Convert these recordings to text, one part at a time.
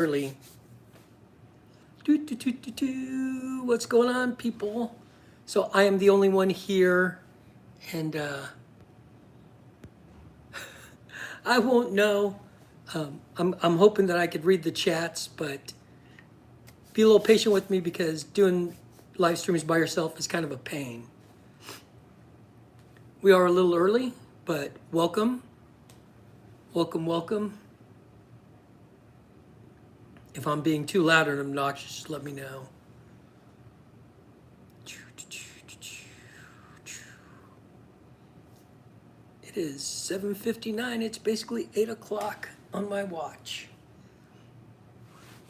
early. What's going on, people? So I am the only one here, and I won't know. I'm hoping that I could read the chats, but be a little patient with me because doing live streams by yourself is kind of a pain. We are a little early, but welcome, welcome, welcome. If I'm being too loud and obnoxious, just let me know. It is 7:59. It's basically 8 o'clock on my watch.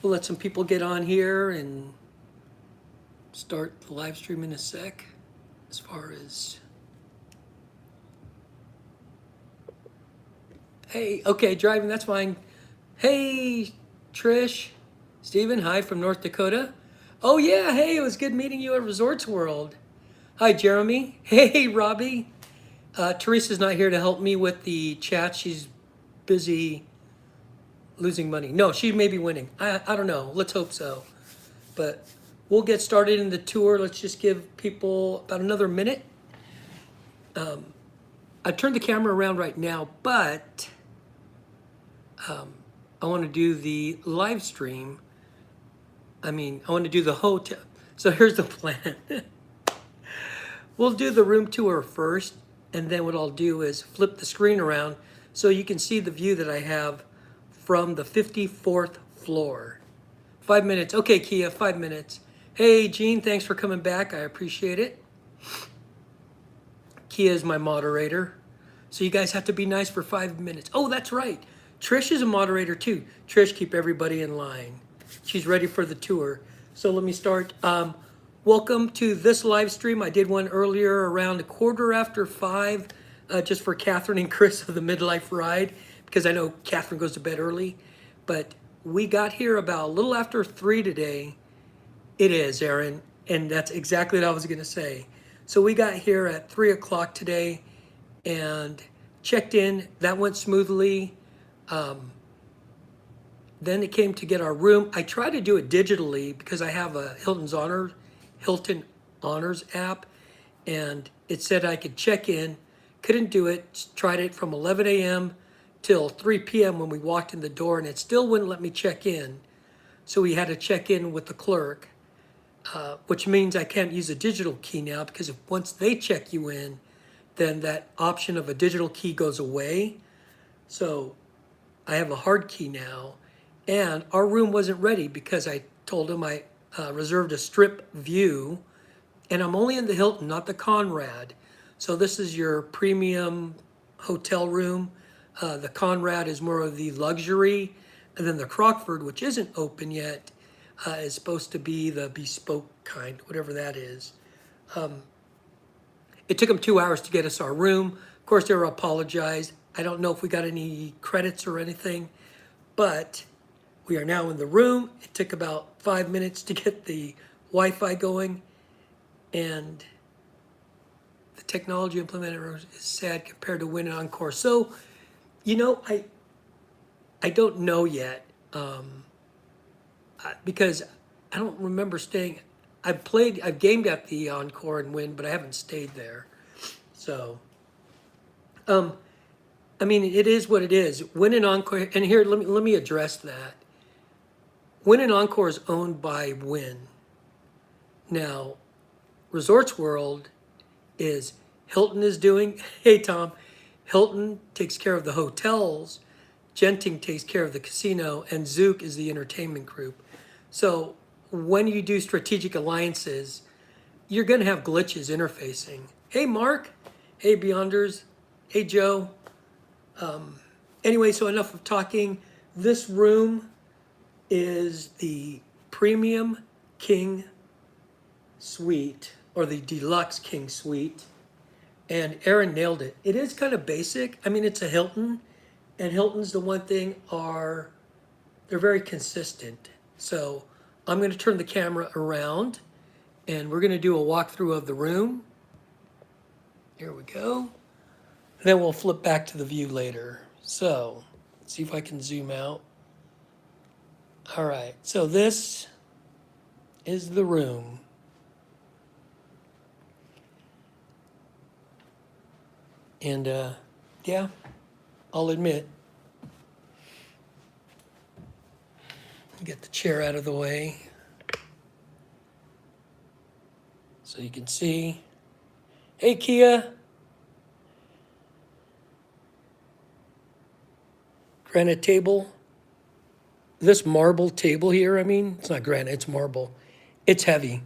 We'll let some people get on here and start the live stream in a sec. As far as... Hey, okay, driving, that's fine. Hey, Trish. Steven, hi from North Dakota. Oh yeah, hey, it was good meeting you at Resorts World. Hi, Jeremy. Hey, Robbie. Teresa's not here to help me with the chat. She's busy losing money. No, she may be winning. I don't know. Let's hope so. But we'll get started in the tour. Let's just give people about another minute. I've turned the camera around right now, but I want to do the live stream. I want to do the hotel. So here's the plan. We'll do the room tour first, and then what I'll do is flip the screen around so you can see the view that I have from the 54th floor. 5 minutes. Okay, Kia, 5 minutes. Hey, Gene, thanks for coming back. I appreciate it. Kia is my moderator. So you guys have to be nice for 5 minutes. Oh, that's right. Trish is a moderator too. Trish, keep everybody in line. She's ready for the tour. So let me start. Welcome to this live stream. I did one earlier around 5:15, just for Catherine and Chris of the Midlife Ride, because I know Catherine goes to bed early. But we got here about a little after 3 today. It is, Aaron, and that's exactly what I was going to say. So we got here at 3 o'clock today and checked in. That went smoothly. Then it came to get our room. I tried to do it digitally because I have a Hilton Honors app, and it said I could check in. Couldn't do it. Tried it from 11 a.m. till 3 p.m. when we walked in the door, and it still wouldn't let me check in. So we had to check in with the clerk, which means I can't use a digital key now, because if once they check you in, then that option of a digital key goes away. So I have a hard key now, and our room wasn't ready because I told him I reserved a strip view, and I'm only in the Hilton, not the Conrad. So this is your premium hotel room. The Conrad is more of the luxury, and then the Crockford, which isn't open yet, is supposed to be the bespoke kind, whatever that is. It took them 2 hours to get us our room. Of course, they were apologized. I don't know if we got any credits or anything, but we are now in the room. It took about 5 minutes to get the Wi-Fi going, and the technology implemented is sad compared to Win and Encore. So, I don't know yet, because I don't remember staying. I've gamed at the Encore and Win, but I haven't stayed there. So, it is what it is. Win and Encore, and here, let me address that. Win and Encore is owned by Win. Now, Resorts World is Hilton is doing. Hey, Tom. Hilton takes care of the hotels. Genting takes care of the casino, and Zook is the entertainment group. So when you do strategic alliances, you're going to have glitches interfacing. Hey, Mark. Hey, Beyonders. Hey, Joe. Anyway, so enough of talking. This room is the Premium King Suite, or the Deluxe King Suite. And Aaron nailed it. It is kind of basic. It's a Hilton, and Hilton's the one thing they're very consistent. So I'm going to turn the camera around, and we're going to do a walkthrough of the room. Here we go. And then we'll flip back to the view later. So let's see if I can zoom out. All right, so this is the room. And yeah, I'll admit, get the chair out of the way so you can see. Hey, Kia. Granite table. This marble table here, I mean, it's not granite, it's marble. It's heavy.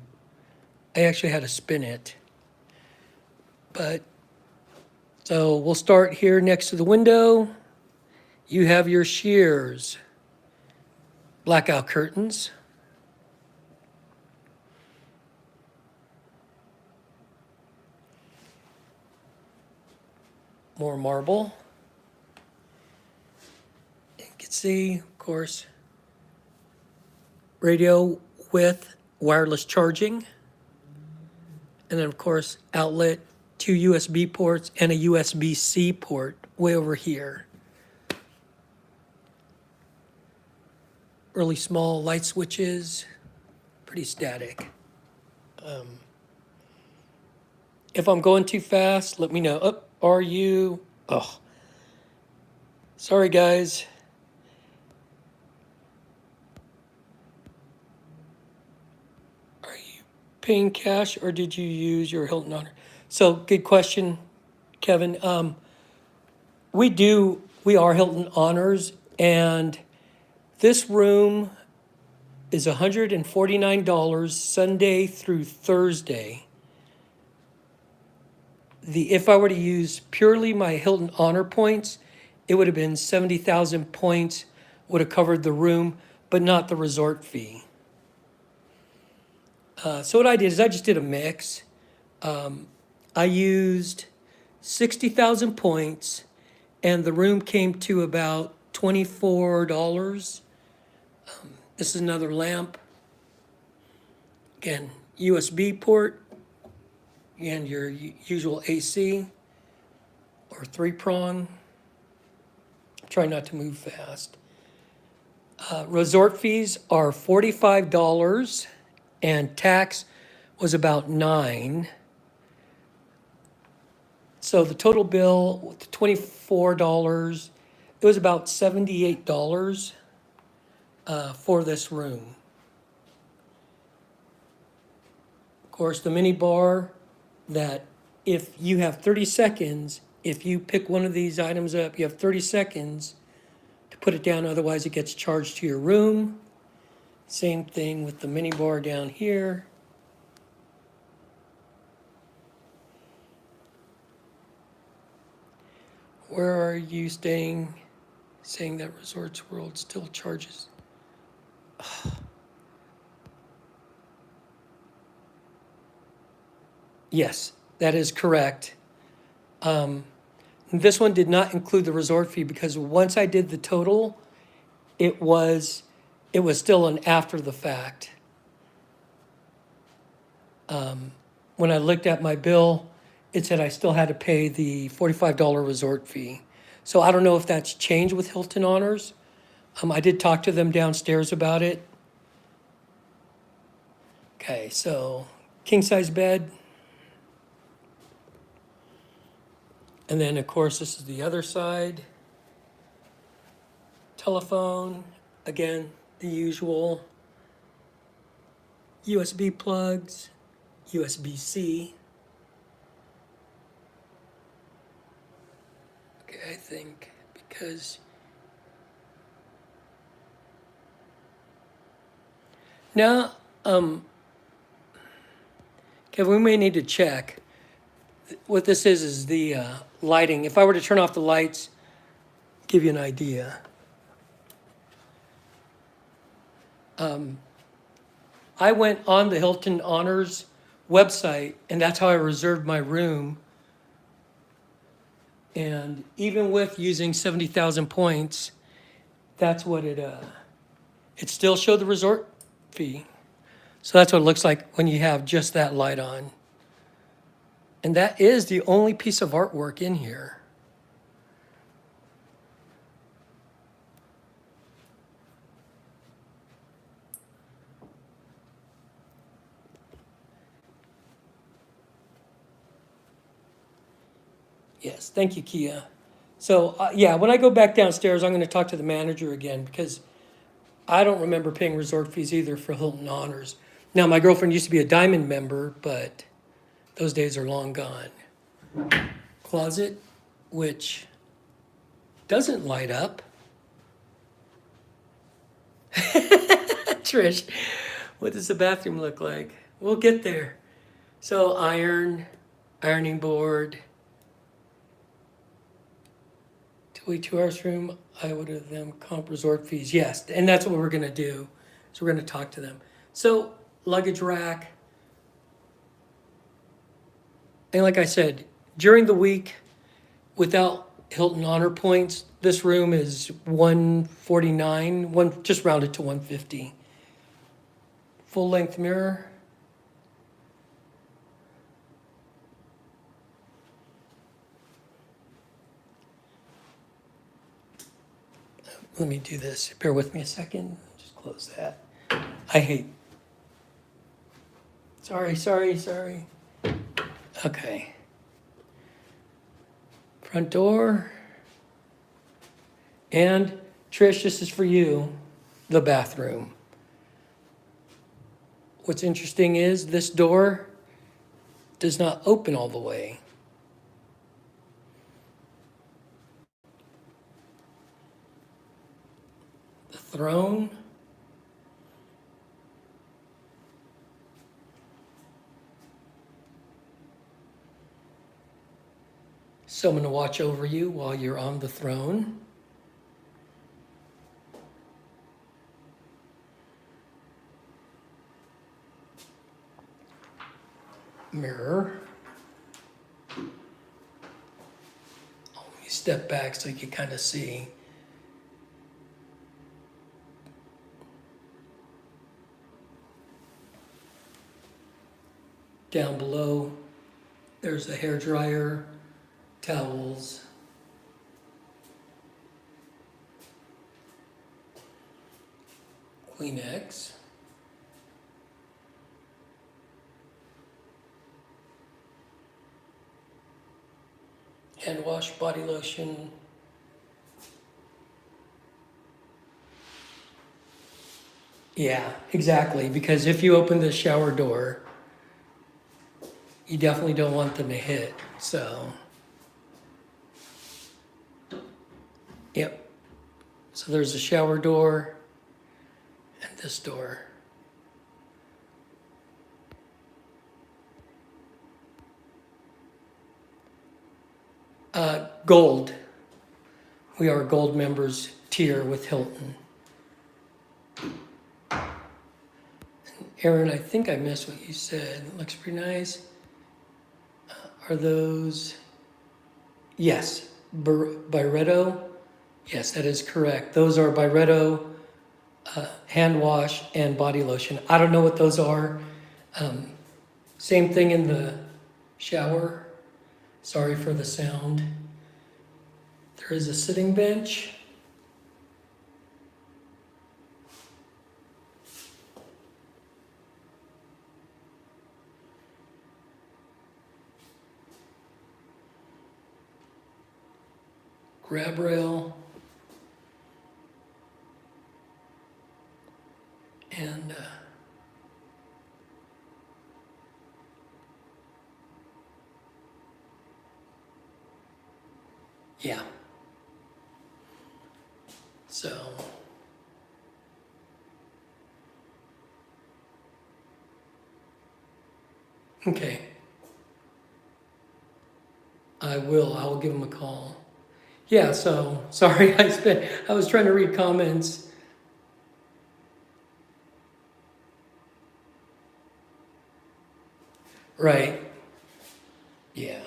I actually had to spin it. But, so we'll start here next to the window. You have your shears. Blackout curtains. More marble. You can see, of course, radio with wireless charging. And then, of course, outlet, 2 USB ports, and a USB-C port way over here. Really small light switches, pretty static. If I'm going too fast, let me know. Oh, are you? Oh, sorry, guys. Are you paying cash or did you use your Hilton Honor? So, good question, Kevin. We are Hilton Honors, and this room is $149 Sunday through Thursday. If I were to use purely my Hilton Honor points, it would have been 70,000 points, would have covered the room, but not the resort fee. So what I did is I just did a mix. I used 60,000 points, and the room came to about $24. This is another lamp. Again, USB port, and your usual AC or 3-prong. Try not to move fast. Resort fees are $45, and tax was about $9. So the total bill with $24, it was about $78 for this room. Of course, the mini bar, that if you have 30 seconds, if you pick one of these items up, you have 30 seconds to put it down, otherwise it gets charged to your room. Same thing with the mini bar down here. Where are you staying? Saying that Resorts World still charges. Yes, that is correct. This one did not include the resort fee because once I did the total, it was still an after the fact. When I looked at my bill, it said I still had to pay the $45 resort fee. So I don't know if that's changed with Hilton Honors. I did talk to them downstairs about it. Okay, so king size bed. And then, of course, this is the other side. Telephone, again, the usual. USB plugs, USB-C. Okay, I think because now, Kevin, we may need to check. What this is the lighting. If I were to turn off the lights, give you an idea. I went on the Hilton Honors website, and that's how I reserved my room. And even with using 70,000 points, that's what it still showed the resort fee. So that's what it looks like when you have just that light on. And that is the only piece of artwork in here. Yes, thank you, Kia. So, yeah, when I go back downstairs, I'm going to talk to the manager again because I don't remember paying resort fees either for Hilton Honors. Now, my girlfriend used to be a Diamond member, but those days are long gone. Closet, which doesn't light up. Trish, what does the bathroom look like? We'll get there. So, ironing board, 2 hours room, I would have them comp resort fees. Yes, and that's what we're going to do. So, we're going to talk to them. So, luggage rack. And like I said, during the week, without Hilton Honor points, this room is 149, just rounded to 150. Full length mirror. Let me do this. Bear with me a second. Just close that. I hate. Sorry. Okay. Front door. And Trish, this is for you, the bathroom. What's interesting is this door does not open all the way. The throne. Someone to watch over you while you're on the throne. Mirror. Let me step back so you can kind of see. Down below, there's a hairdryer, towels, Kleenex, hand wash, body lotion, yeah, exactly, because if you open the shower door, you definitely don't want them to hit, so. Yep. So there's a shower door and this door. Gold. We are gold members tier with Hilton. Aaron, I think I missed what you said. It looks pretty nice. Are those? Yes, Byretto. Yes, that is correct. Those are Byretto hand wash and body lotion. I don't know what those are. Same thing in the shower. Sorry for the sound. There is a sitting bench. Grab rail. And yeah. So okay. I will give him a call. Yeah, so sorry, I was trying to read comments. Right. Yeah.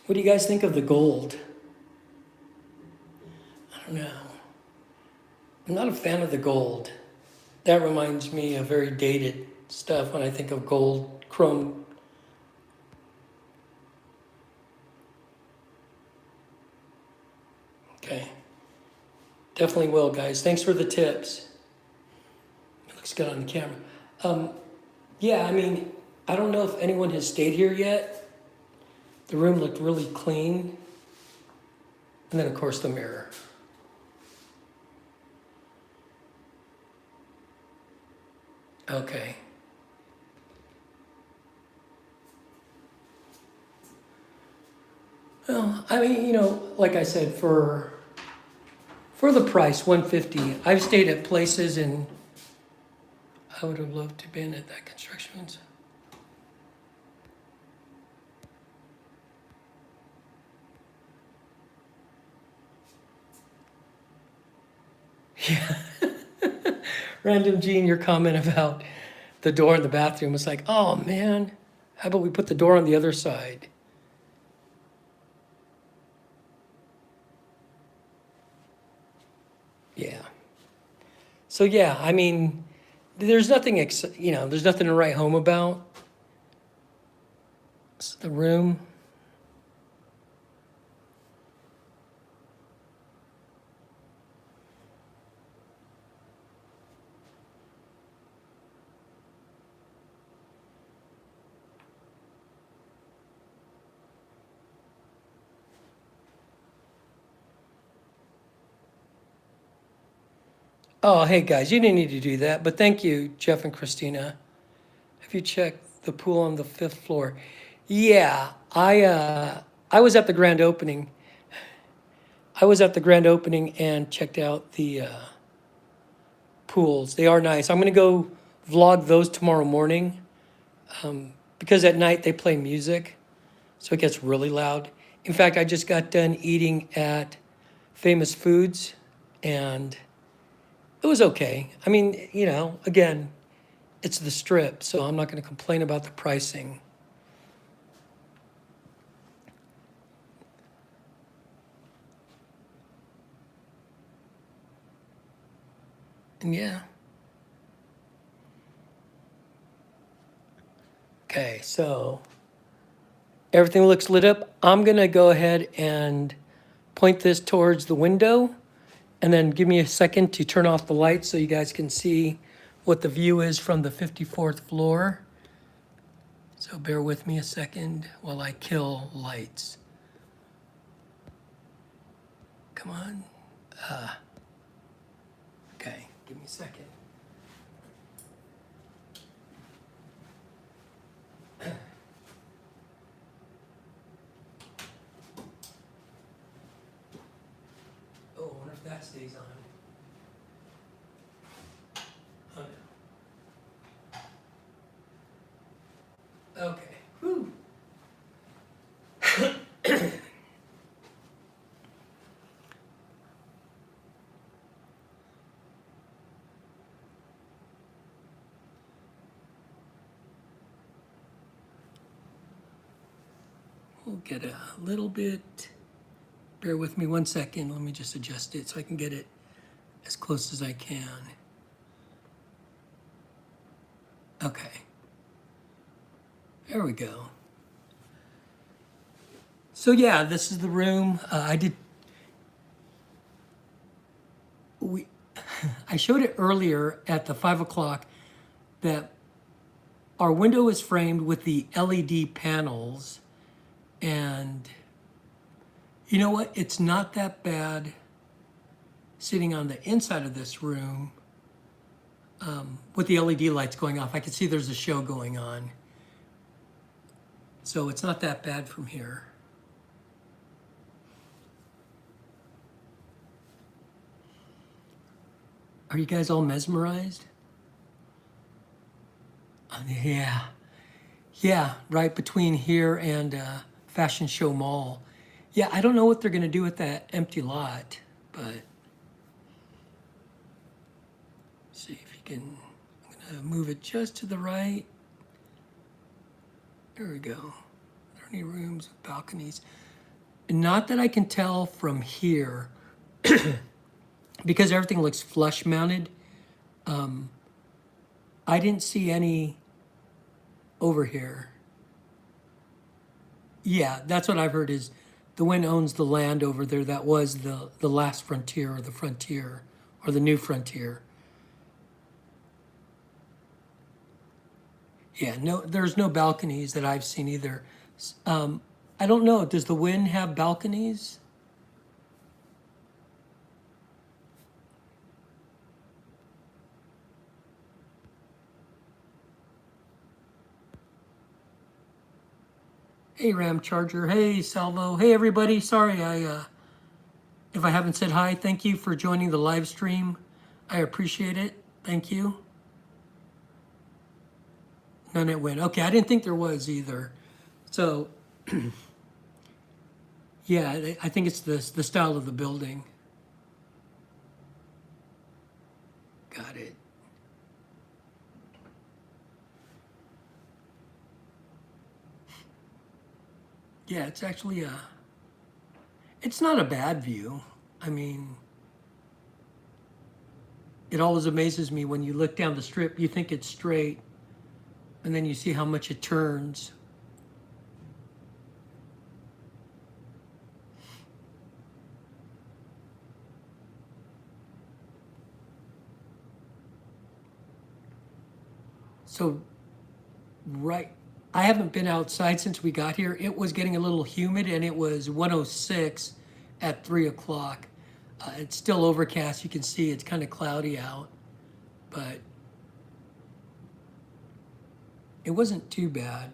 What do you guys think of the gold? I don't know. I'm not a fan of the gold. That reminds me of very dated stuff when I think of gold, chrome. Okay. Definitely will, guys. Thanks for the tips. It looks good on the camera. Yeah, I mean, I don't know if anyone has stayed here yet. The room looked really clean. And then, of course, the mirror. Okay. Well, I mean, you know, like I said, for the price, $150. I've stayed at places and I would have loved to have been at that construction. Yeah. Random Gene, your comment about the door in the bathroom was like, oh man, how about we put the door on the other side? Yeah. So yeah, I mean, there's nothing, there's nothing to write home about. It's the room. Oh, hey guys, you didn't need to do that, but thank you, Jeff and Christina. Have you checked the pool on the 5th floor? Yeah, I was at the grand opening. I was at the grand opening and checked out the pools. They are nice. I'm gonna go vlog those tomorrow morning because at night they play music, so it gets really loud. In fact, I just got done eating at Famous Foods, and it was okay. I mean, you know, again, it's the Strip, so I'm not going to complain about the pricing. And yeah. Okay, so everything looks lit up. I'm going to go ahead and point this towards the window, and then give me a second to turn off the lights so you guys can see what the view is from the 54th floor. So bear with me a second while I kill lights. Come on. Okay, give me a second. Oh, I wonder if that stays on. Oh no. Okay. Whew. We'll get a little bit. Bear with me one second. Let me just adjust it so I can get it as close as I can. Okay. There we go. So yeah, this is the room. I showed it earlier at the 5 o'clock that our window is framed with the LED panels, and you know what? It's not that bad sitting on the inside of this room with the LED lights going off. I can see there's a show going on. So it's not that bad from here. Are you guys all mesmerized? Yeah. Yeah, right between here and Fashion Show Mall. Yeah, I don't know what they're going to do with that empty lot, but see if you can. I'm going to move it just to the right. There we go. Are there any rooms with balconies? Not that I can tell from here, because everything looks flush mounted. I didn't see any over here. Yeah, that's what I've heard is the Wynn owns the land over there that was the last frontier or the frontier or the new frontier. Yeah, no, there's no balconies that I've seen either. I don't know. Does the Wynn have balconies? Hey, Ram Charger. Hey, Salvo. Hey, everybody. Sorry, if I haven't said hi, thank you for joining the live stream. I appreciate it. Thank you. None at Wynn. Okay, I didn't think there was either. So, yeah, I think it's the style of the building. Got it. Yeah, it's actually it's not a bad view. I mean, it always amazes me when you look down the strip, you think it's straight, and then you see how much it turns. So, right, I haven't been outside since we got here. It was getting a little humid, and it was 106 at 3 o'clock. It's still overcast. You can see it's kind of cloudy out, but it wasn't too bad.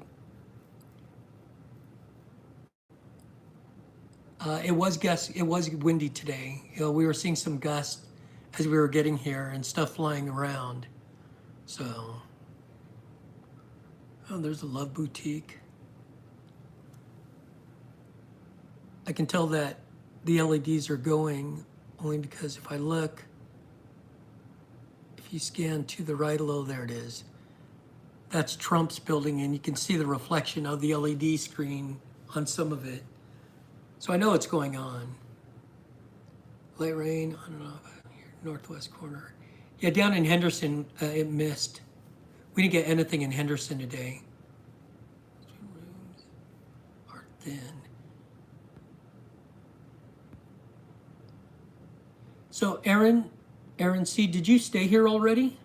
It was windy today. You know, we were seeing some gusts as we were getting here and stuff flying around. So, oh, there's a Love Boutique. I can tell that the LEDs are going only because if I look, if you scan to the right a little, there it is. That's Trump's building, and you can see the reflection of the LED screen on some of it. So I know what's going on. Light rain, I don't know, here, northwest corner. Yeah, down in Henderson, it missed. We didn't get anything in Henderson today. Rooms are thin. So Aaron C., did you stay here already?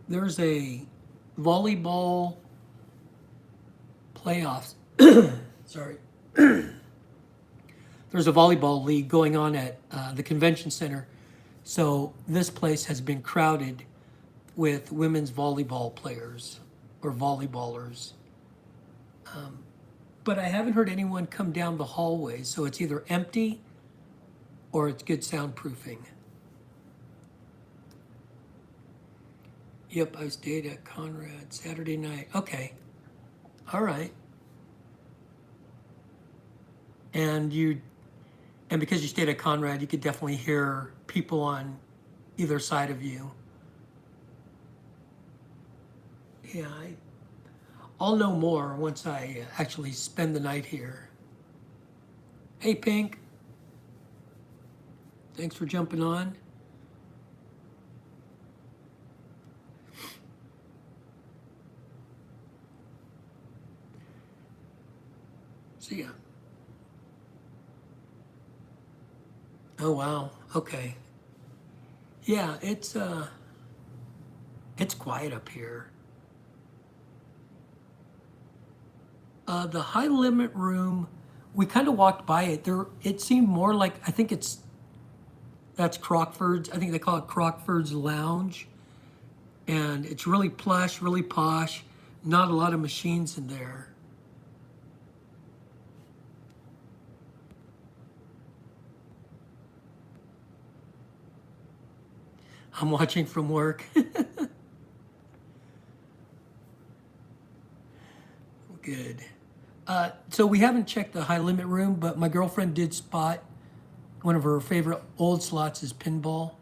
There's a volleyball playoffs. Sorry. There's a volleyball league going on at the convention center. So this place has been crowded with women's volleyball players or volleyballers. But I haven't heard anyone come down the hallway, so it's either empty or it's good soundproofing. Yep, I stayed at Conrad Saturday night. Okay. All right. And because you stayed at Conrad, you could definitely hear people on either side of you. Yeah, I'll know more once I actually spend the night here. Hey, Pink. Thanks for jumping on. See ya. Oh, wow. Okay. Yeah, it's quiet up here. The high limit room, we kind of walked by it. It seemed more like, I think that's Crockford's. I think they call it Crockford's Lounge. And it's really plush, really posh. Not a lot of machines in there. I'm watching from work. Good. So we haven't checked the high limit room, but my girlfriend did spot one of her favorite old slots is pinball.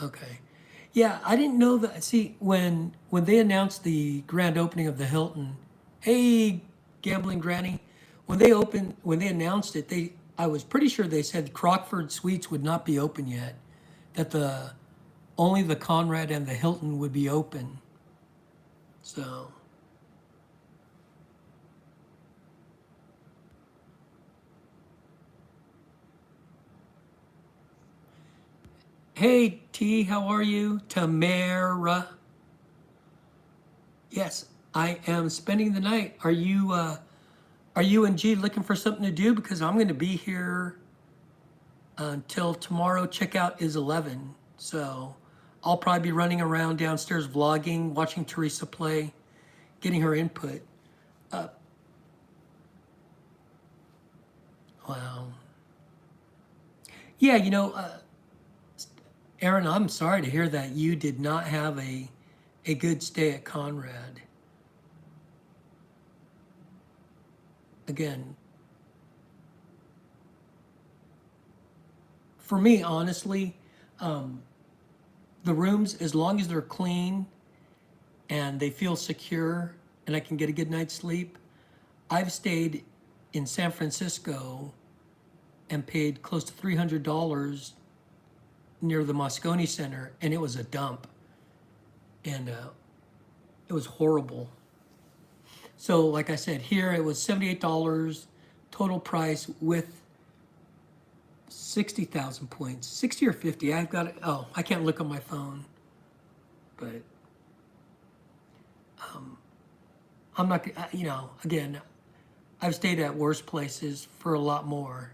Okay. Yeah, I didn't know that. See, when they announced the grand opening of the Hilton, hey, gambling granny, when they announced it, I was pretty sure they said Crockford Suites would not be open yet, that only the Conrad and the Hilton would be open. So, Hey T, how are you? Tamara. Yes, I am spending the night. Are you and G looking for something to do? Because I'm going to be here until tomorrow. Checkout is 11. So I'll probably be running around downstairs vlogging, watching Teresa play, getting her input. Wow. Yeah, Aaron, I'm sorry to hear that you did not have a good stay at Conrad. Again, for me, honestly, the rooms, as long as they're clean and they feel secure and I can get a good night's sleep, I've stayed in San Francisco and paid close to $300 near the Moscone Center, and it was a dump, and it was horrible. So, like I said, here it was $78 total price with 60,000 points, 60 or 50. I've got it. Oh, I can't look on my phone, but I'm not. Again, I've stayed at worse places for a lot more.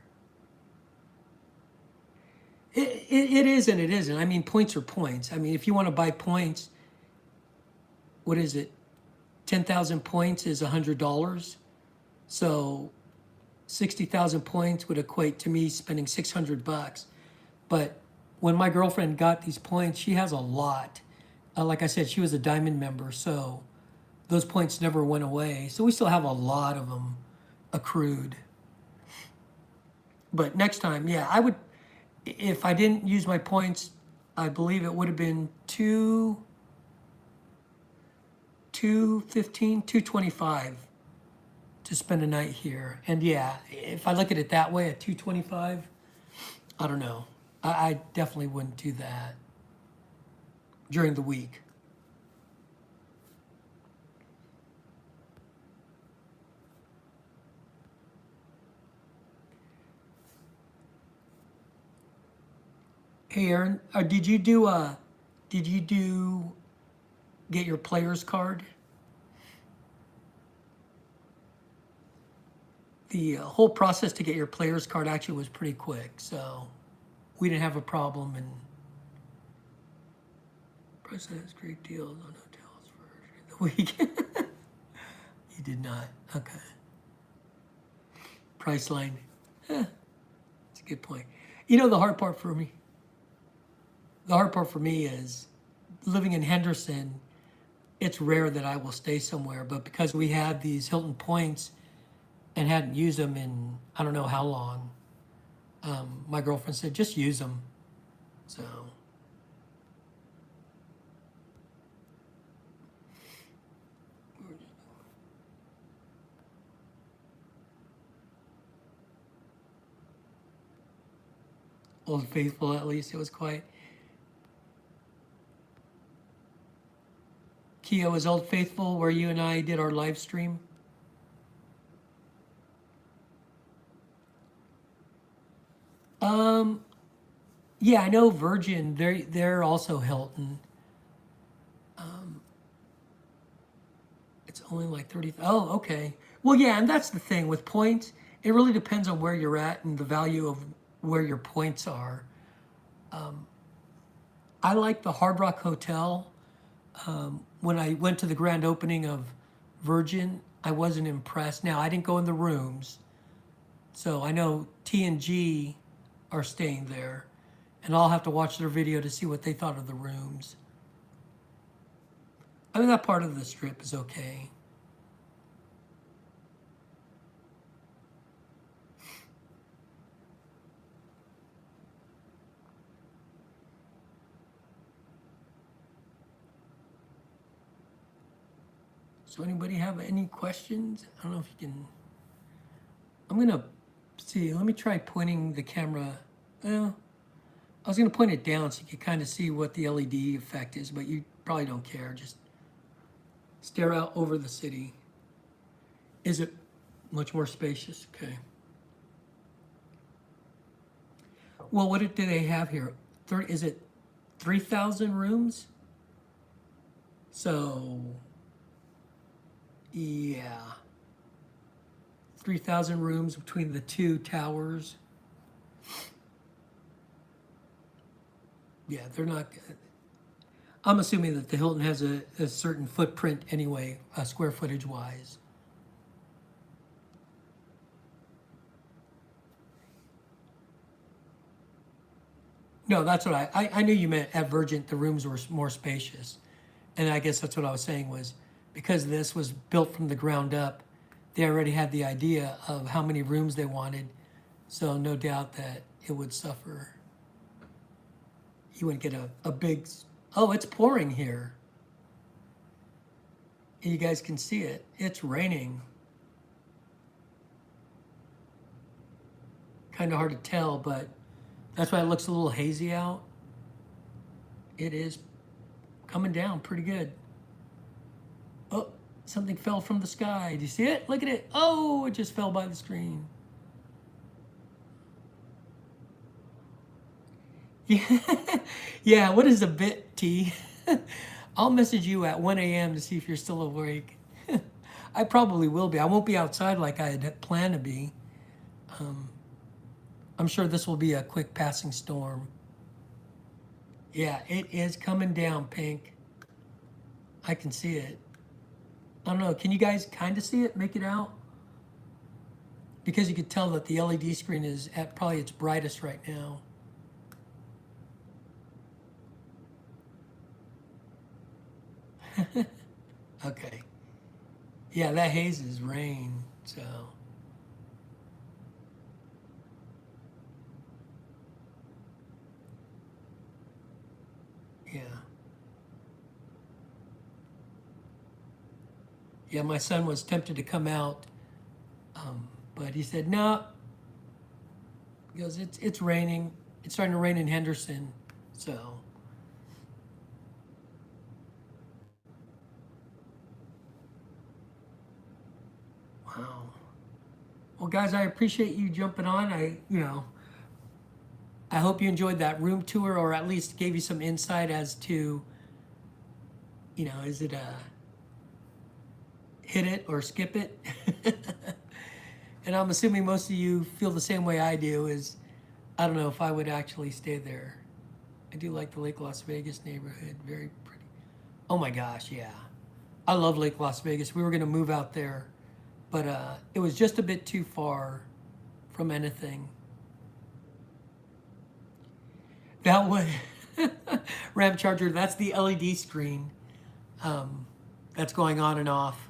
It is and it isn't. I mean, points are points. I mean, if you want to buy points, what is it? 10,000 points is $100. So 60,000 points would equate to me spending $600. But when my girlfriend got these points, she has a lot. Like I said, she was a diamond member, so those points never went away. So we still have a lot of them accrued. But next time, yeah, I would, if I didn't use my points, I believe it would have been 215, 225 to spend a night here. And yeah, if I look at it that way at 225, I don't know. I definitely wouldn't do that during the week. Hey Aaron, did you do get your player's card? The whole process to get your player's card actually was pretty quick, so we didn't have a problem. And President has great deals on hotels for the week. You did not. Okay. Priceline. That's a good point. The hard part for me. The hard part for me is living in Henderson. It's rare that I will stay somewhere, but because we had these Hilton points and hadn't used them in I don't know how long, my girlfriend said just use them. So. Old Faithful, at least it was quiet. Kia, was Old Faithful where you and I did our live stream? Yeah, I know Virgin. They're also Hilton. It's only like 30. Oh, okay. Well, yeah, and that's the thing with points. It really depends on where you're at and the value of where your points are. I like the Hard Rock Hotel. When I went to the grand opening of Virgin, I wasn't impressed. Now, I didn't go in the rooms, so I know T and G are staying there, and I'll have to watch their video to see what they thought of the rooms. I mean, that part of the strip is okay. So anybody have any questions? I don't know if you can. I'm gonna see. Let me try pointing the camera. Well, I was gonna point it down so you could kind of see what the LED effect is, but you probably don't care. Just stare out over the city. Is it much more spacious? Okay. Well, what do they have here? 30, is it 3,000 rooms. So, yeah, 3,000 rooms between the two towers. Yeah, they're not. I'm assuming that the Hilton has a certain footprint anyway, square footage wise. No, that's what I knew you meant at Virgin, the rooms were more spacious. And I guess that's what I was saying was because this was built from the ground up, they already had the idea of how many rooms they wanted. So no doubt that it would suffer. You wouldn't get a big, oh, it's pouring here. You guys can see it. It's raining. Kind of hard to tell, but that's why it looks a little hazy out. It is coming down pretty good. Oh, something fell from the sky. Do you see it? Look at it. Oh, it just fell by the screen. Yeah, yeah. What is a bit, T? I'll message you at 1 a.m. to see if you're still awake. I probably will be. I won't be outside like I had planned to be. I'm sure this will be a quick passing storm. Yeah, it is coming down, Pink. I can see it. I don't know. Can you guys kind of see it? Make it out? Because you could tell that the LED screen is at probably its brightest right now. Okay. Yeah, that haze is rain, so. Yeah. Yeah, my son was tempted to come out, but he said, no. He goes, it's raining. It's starting to rain in Henderson, so. Wow. Well, guys, I appreciate you jumping on. I hope you enjoyed that room tour, or at least gave you some insight as to, is it a hit it or skip it? And I'm assuming most of you feel the same way I do. Is I don't know if I would actually stay there. I do like the Lake Las Vegas neighborhood. Very pretty. Oh my gosh, yeah. I love Lake Las Vegas. We were going to move out there, but it was just a bit too far from anything. That one, Ram Charger, that's the LED screen that's going on and off.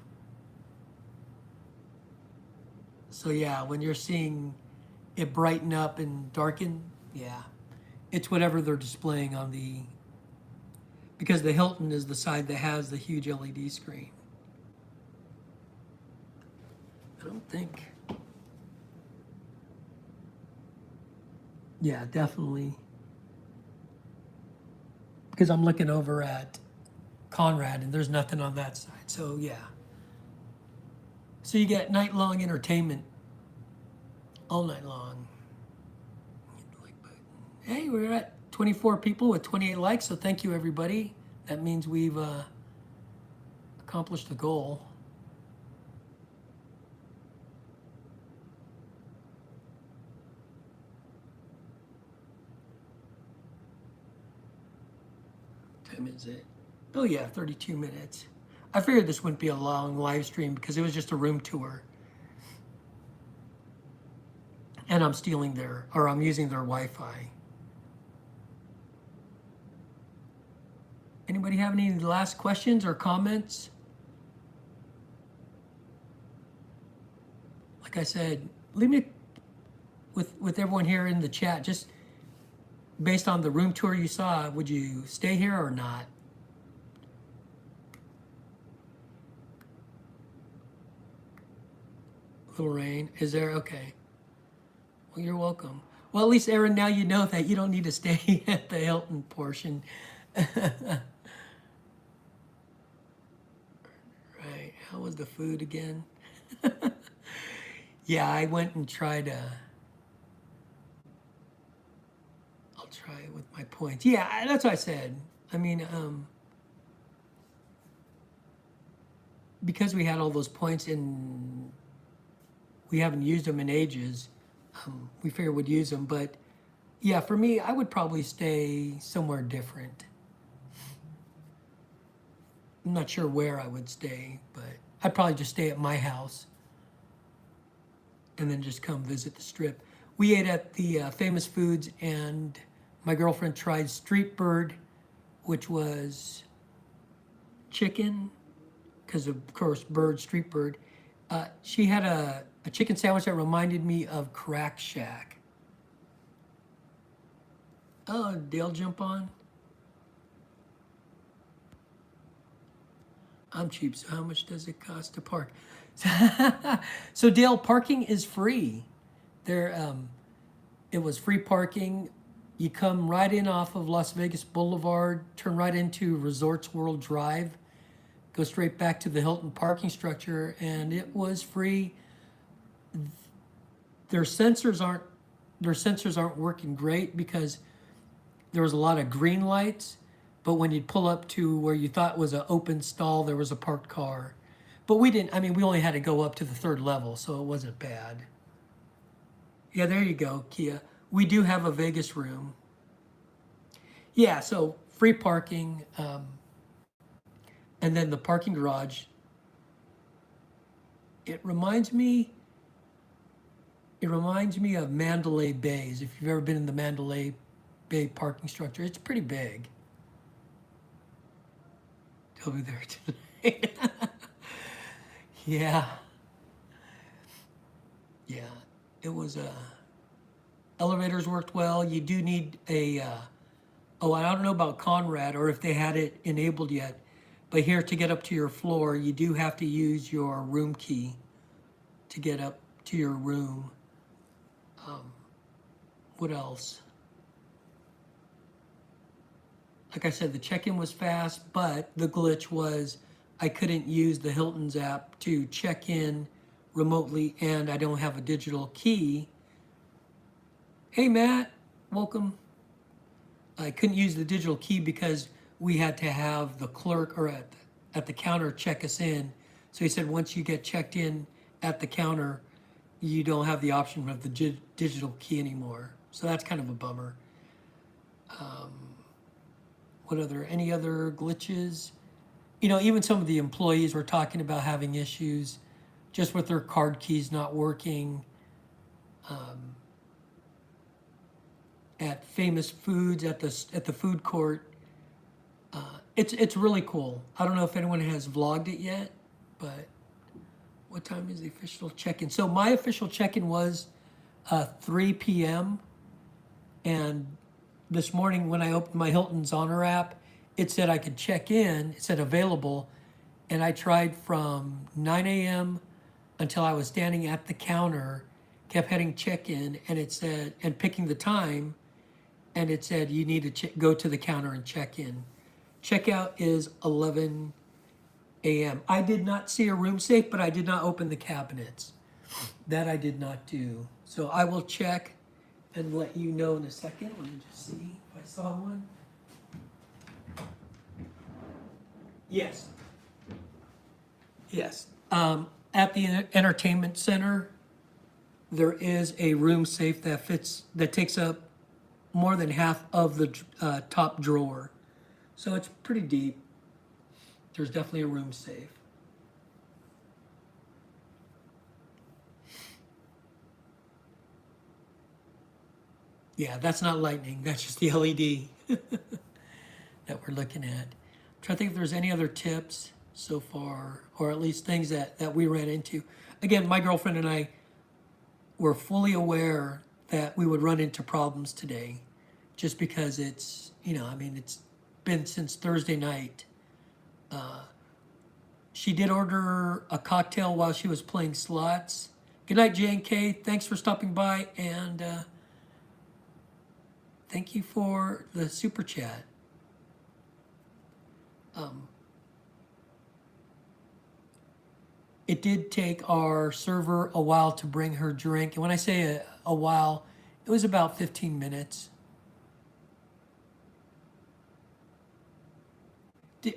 So yeah, when you're seeing it brighten up and darken, yeah, it's whatever they're displaying on because the Hilton is the side that has the huge LED screen. I don't think. Yeah, definitely. Because I'm looking over at Conrad and there's nothing on that side. So yeah. So you get night-long entertainment all night long. Hey, we're at 24 people with 28 likes, so thank you, everybody. That means we've accomplished the goal. What time is it? Oh yeah, 32 minutes. I figured this wouldn't be a long live stream because it was just a room tour. And I'm I'm using their Wi-Fi. Anybody have any last questions or comments? Like I said, leave me with everyone here in the chat, just based on the room tour you saw, would you stay here or not? Little rain. Is there? Okay. Well, you're welcome. Well, at least, Aaron, now you know that you don't need to stay at the Hilton portion. Right. How was the food again? Yeah, I went and tried I'll try it with my points. Yeah, that's what I said. I mean, because we had all those points and we haven't used them in ages, we figured we'd use them. But yeah, for me, I would probably stay somewhere different. I'm not sure where I would stay, but I'd probably just stay at my house and then just come visit the strip. We ate at the Famous Foods, and my girlfriend tried street bird, which was chicken, because of course bird, street bird. She had a chicken sandwich that reminded me of Crack Shack. Oh, Dale, jump on. I'm cheap, so how much does it cost to park? So Dale, parking is free. There, it was free parking. You come right in off of Las Vegas Boulevard, turn right into Resorts World Drive, go straight back to the Hilton parking structure, and it was free. Their sensors aren't working great because there was a lot of green lights, but when you'd pull up to where you thought was an open stall, there was a parked car. But we didn't, I mean, we only had to go up to the third level, so it wasn't bad. Yeah, there you go, Kia. We do have a Vegas room. Yeah, so free parking, and then the parking garage. It reminds me of Mandalay Bays. If you've ever been in the Mandalay Bay parking structure, it's pretty big. They'll be there tonight. Yeah. Yeah. It was elevators worked well. You do need a oh, I don't know about Conrad or if they had it enabled yet, but here to get up to your floor, you do have to use your room key to get up to your room. What else? Like I said, the check-in was fast, but the glitch was I couldn't use the Hilton's app to check in remotely, and I don't have a digital key. Hey, Matt, welcome. I couldn't use the digital key because we had to have the clerk or at the counter check us in. So he said once you get checked in at the counter, you don't have the option of the digital key anymore. So that's kind of a bummer. Any other glitches? You know, even some of the employees were talking about having issues just with their card keys not working. At Famous Foods at the food court, it's really cool. I don't know if anyone has vlogged it yet, but what time is the official check-in? So my official check-in was 3 p.m. and this morning when I opened my Hilton's Honor app, it said I could check in. It said available, and I tried from 9 a.m. until I was standing at the counter, kept hitting check-in, and it said, and picking the time, and it said you need to go to the counter and check in. Checkout is 11 a.m. I did not see a room safe, but I did not open the cabinets. That I did not do. So I will check and let you know in a second. Let me just see if I saw one. Yes. Yes. At the entertainment center, there is a room safe that takes up more than half of the top drawer. So it's pretty deep. There's definitely a room safe. Yeah, that's not lightning. That's just the LED that we're looking at. I'm trying to think if there's any other tips so far, or at least things that we ran into. Again, my girlfriend and I were fully aware that we would run into problems today just because it's, I mean, it's been since Thursday night. She did order a cocktail while she was playing slots. Good night, J&K. Thanks for stopping by, and thank you for the super chat. It did take our server a while to bring her drink. And when I say a while, it was about 15 minutes.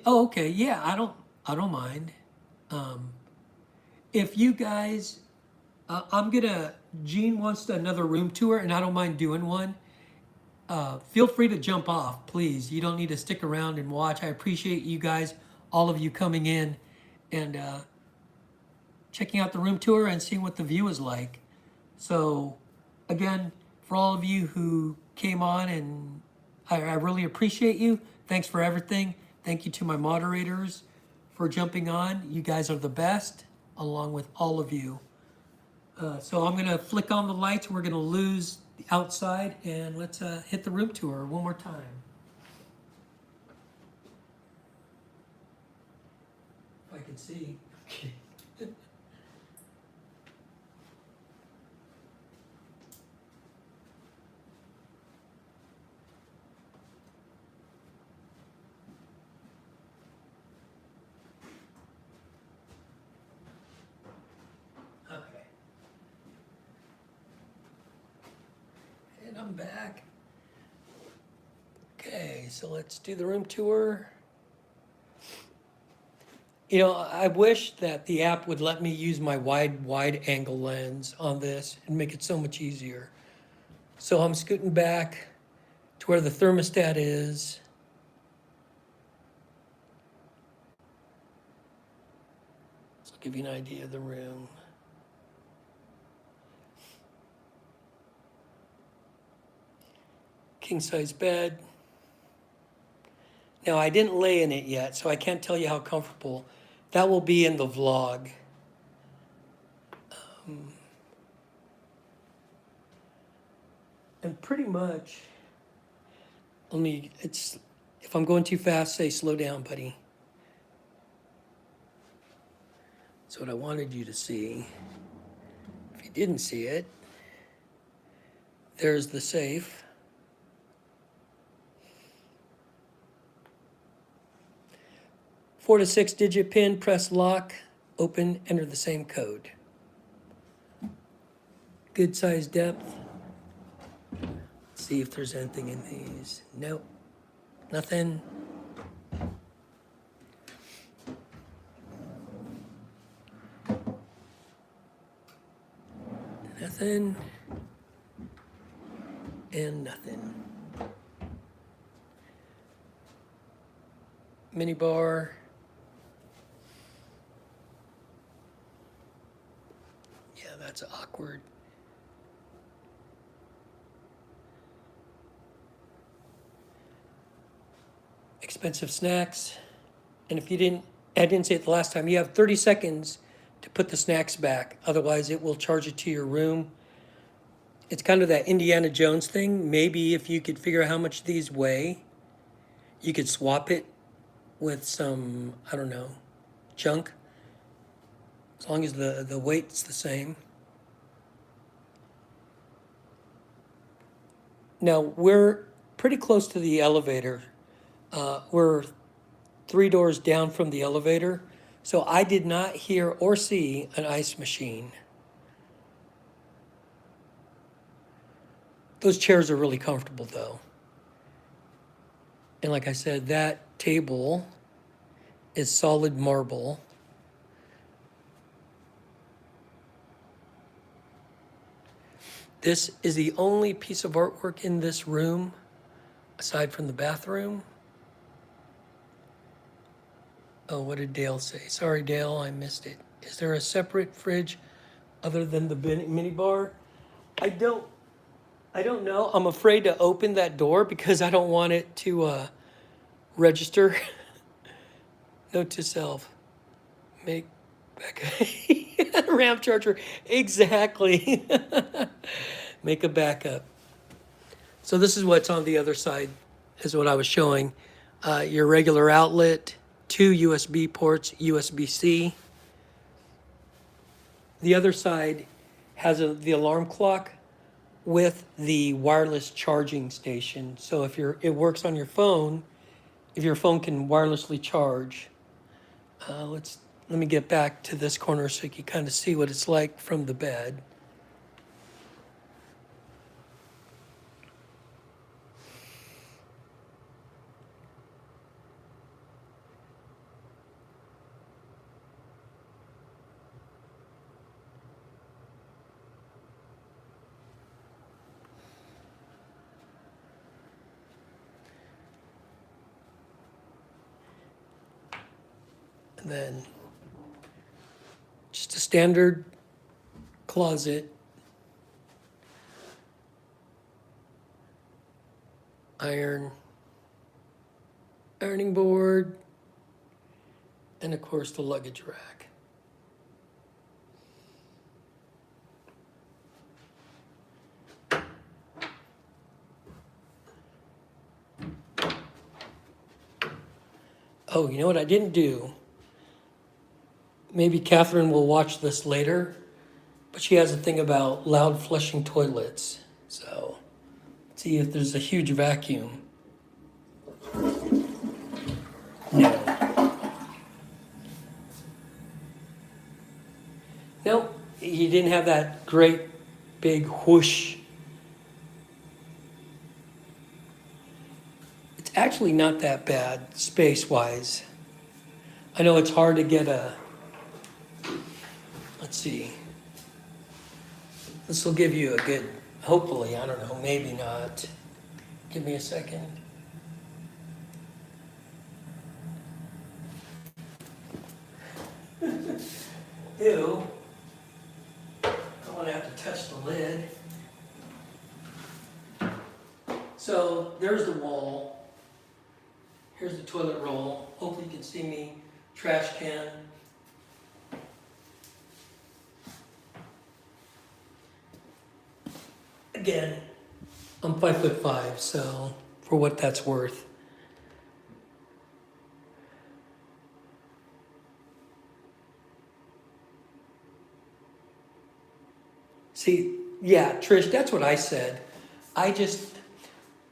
Oh, okay. Yeah, I don't mind. If you guys, Gene wants another room tour, and I don't mind doing one. Feel free to jump off, please. You don't need to stick around and watch. I appreciate you guys, all of you coming in and checking out the room tour and seeing what the view is like. So, again, for all of you who came on, and I really appreciate you. Thanks for everything. Thank you to my moderators for jumping on. You guys are the best, along with all of you. So I'm going to flick on the lights. We're going to lose the outside, and let's hit the room tour one more time. If I can see. Okay. And I'm back. Okay, so let's do the room tour. You know, I wish that the app would let me use my wide angle lens on this and make it so much easier. So I'm scooting back to where the thermostat is. So I'll give you an idea of the room. King size bed. Now I didn't lay in it yet, so I can't tell you how comfortable. That will be in the vlog. And pretty much, if I'm going too fast, say slow down, buddy. That's what I wanted you to see. If you didn't see it, there's the safe. Four to 6 digit pin, press lock, open, enter the same code. Good size depth. Let's see if there's anything in these. Nope, nothing. Nothing. And nothing. Mini bar. Yeah, that's awkward. Expensive snacks. And if I didn't say it the last time, you have 30 seconds to put the snacks back. Otherwise, it will charge it to your room. It's kind of that Indiana Jones thing. Maybe if you could figure out how much these weigh, you could swap it with some, I don't know, junk. As long as the weight's the same. Now, we're pretty close to the elevator. We're 3 doors down from the elevator. So I did not hear or see an ice machine. Those chairs are really comfortable though. And like I said, that table is solid marble. This is the only piece of artwork in this room, aside from the bathroom. Oh, what did Dale say? Sorry, Dale, I missed it. Is there a separate fridge other than the mini bar? I don't know. I'm afraid to open that door because I don't want it to register. Note to self, make back ramp charger. Exactly. Make a backup. So this is what's on the other side, is what I was showing. Your regular outlet, 2 USB ports, USB-C. The other side has the alarm clock with the wireless charging station. So if it works on your phone, if your phone can wirelessly charge. Let me get back to this corner so you can kind of see what it's like from the bed. And then just a standard closet, ironing board, and of course the luggage rack. Oh, you know what I didn't do? Maybe Catherine will watch this later, but she has a thing about loud flushing toilets. So, let's see if there's a huge vacuum. No. Nope, he didn't have that great big whoosh. It's actually not that bad space-wise. I know it's hard to get a, let's see. This will give you a good, hopefully, I don't know, maybe not. Give me a second. Ew. I don't want to have to touch the lid. So there's the wall. Here's the toilet roll. Hopefully you can see me. Trash can. Again, I'm 5'5", so for what that's worth. See, yeah, Trish, that's what I said.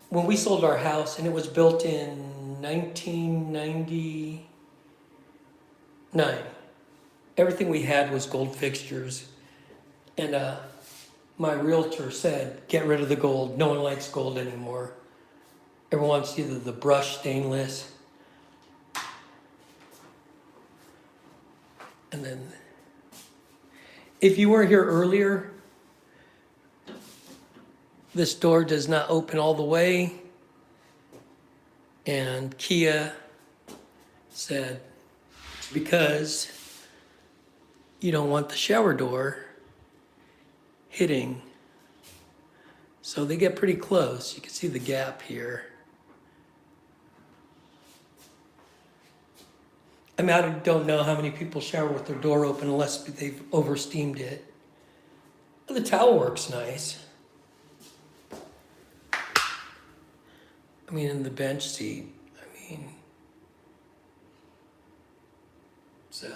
When we sold our house, and it was built in 1999, everything we had was gold fixtures. And my realtor said, get rid of the gold. No one likes gold anymore. Everyone wants either the brushed stainless. And then, if you weren't here earlier, this door does not open all the way. And Kia said, it's because you don't want the shower door hitting. So they get pretty close. You can see the gap here. I mean, I don't know how many people shower with their door open unless they've oversteamed it. The towel works nice. I mean, in the bench seat, so.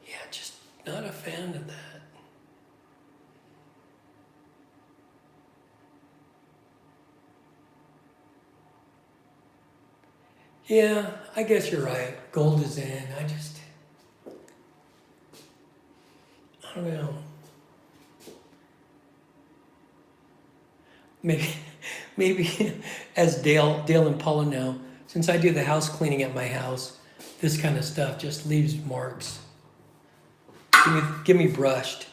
Yeah, just not a fan of that. Yeah, I guess you're right. Gold is in. I don't know. Maybe as Dale and Paula know, since I do the house cleaning at my house, this kind of stuff just leaves marks. Give me brushed.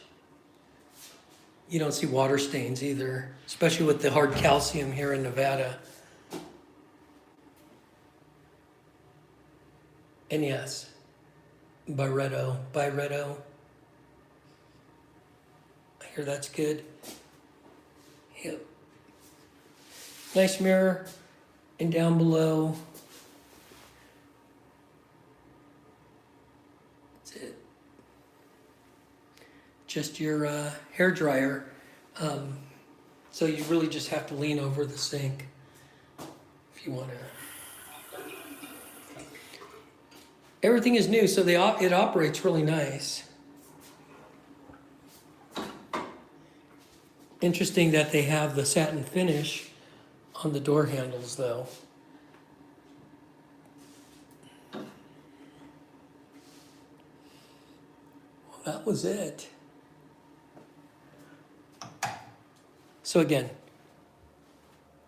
You don't see water stains either, especially with the hard calcium here in Nevada. And yes, Byretto. I hear that's good. Yep. Nice mirror. And down below, that's it. Just your hair dryer. So you really just have to lean over the sink if you want to. Everything is new, so it operates really nice. Interesting that they have the satin finish on the door handles, though. Well, that was it. So again,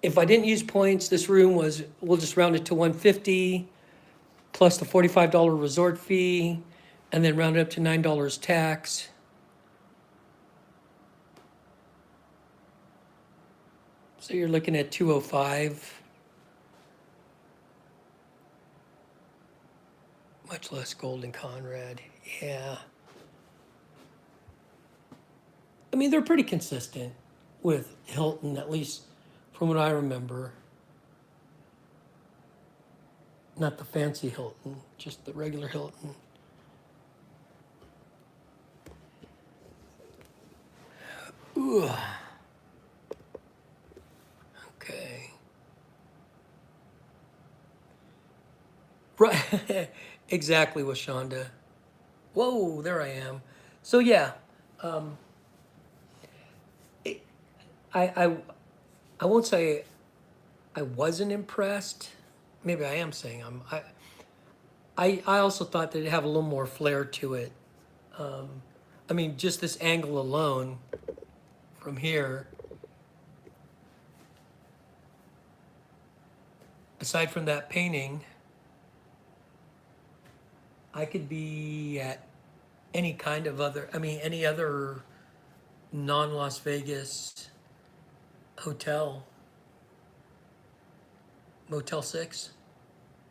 if I didn't use points, this room we'll just round it to $150 plus the $45 resort fee, and then round it up to $9 tax. So you're looking at 205, much less Golden Conrad. Yeah. I mean, they're pretty consistent with Hilton, at least from what I remember. Not the fancy Hilton, just the regular Hilton. Ooh. Okay. Right. Exactly, Washonda. Whoa, there I am. So yeah, um, it, I I won't say I wasn't impressed. Maybe I am saying I also thought that it'd have a little more flair to it. I mean, just this angle alone from here, aside from that painting, I could be at any kind of other, I mean, any other non-Las Vegas hotel, Motel 6.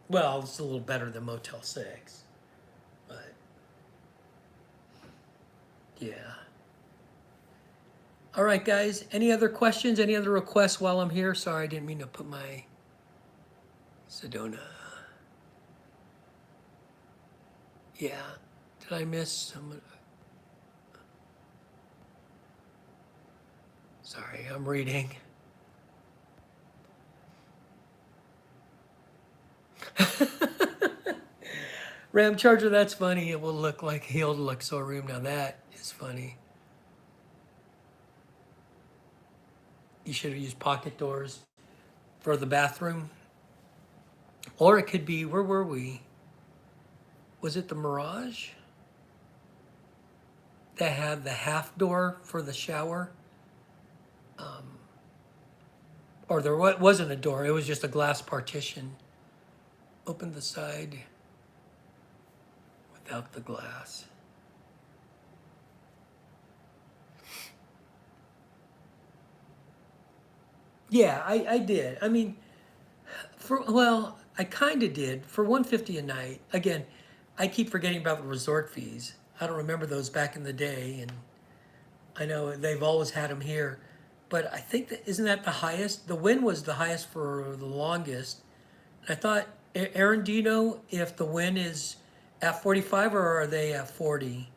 Well, it's a little better than Motel 6, but yeah. All right, guys, any other questions, any other requests while I'm here? Sorry, I didn't mean to put my Sedona. Yeah, did I miss some? Sorry, I'm reading. Ram Charger, that's funny. It will look like Healed Luxor room. Now that is funny. You should have used pocket doors for the bathroom. Or it could be, where were we? Was it the Mirage? That had the half door for the shower? Or there wasn't a door, it was just a glass partition. Open the side without the glass. Yeah, I did. I mean, well, I kind of did. For 150 a night, again, I keep forgetting about the resort fees. I don't remember those back in the day, and I know they've always had them here. But I think that, isn't that the highest? The Wynn was the highest for the longest. I thought, Aaron, do you know if the Wynn is at 45 or are they at 40?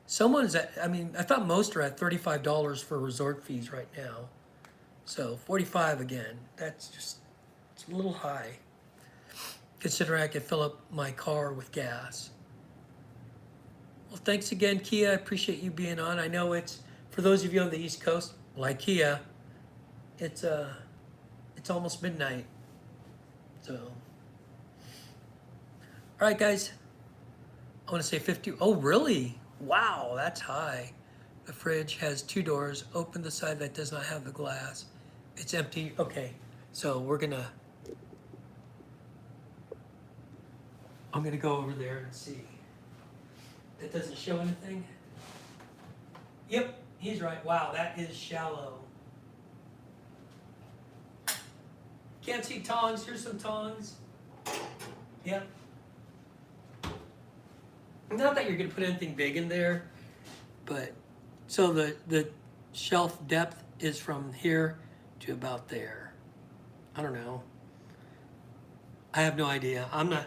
Someone's at, I mean, I thought most are at $35 for resort fees right now. So 45 again, that's just, it's a little high. Considering I could fill up my car with gas. Well, thanks again, Kia. I appreciate you being on. I know it's, for those of you on the East Coast, like Kia, it's almost midnight. So, all right, guys. I want to say 50. Oh, really? Wow, that's high. The fridge has 2 doors. Open the side that does not have the glass. It's empty. Okay, so I'm gonna go over there and see. That doesn't show anything? Yep, he's right. Wow, that is shallow. Can't see tongs. Here's some tongs. Yep. Not that you're gonna put anything big in there, but so the shelf depth is from here to about there. I don't know. I have no idea. I'm not.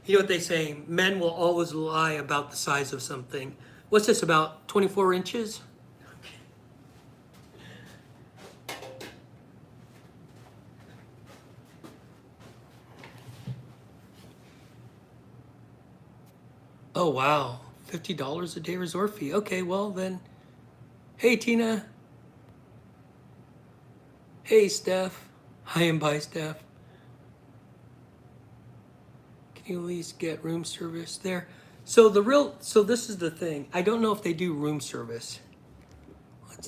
You know what they say? Men will always lie about the size of something. What's this, about 24 inches? Oh, wow. $50 a day resort fee. Okay, well then. Hey, Tina. Hey, Steph. Hi and bye, Steph. Can you at least get room service there? So this is the thing. I don't know if they do room service.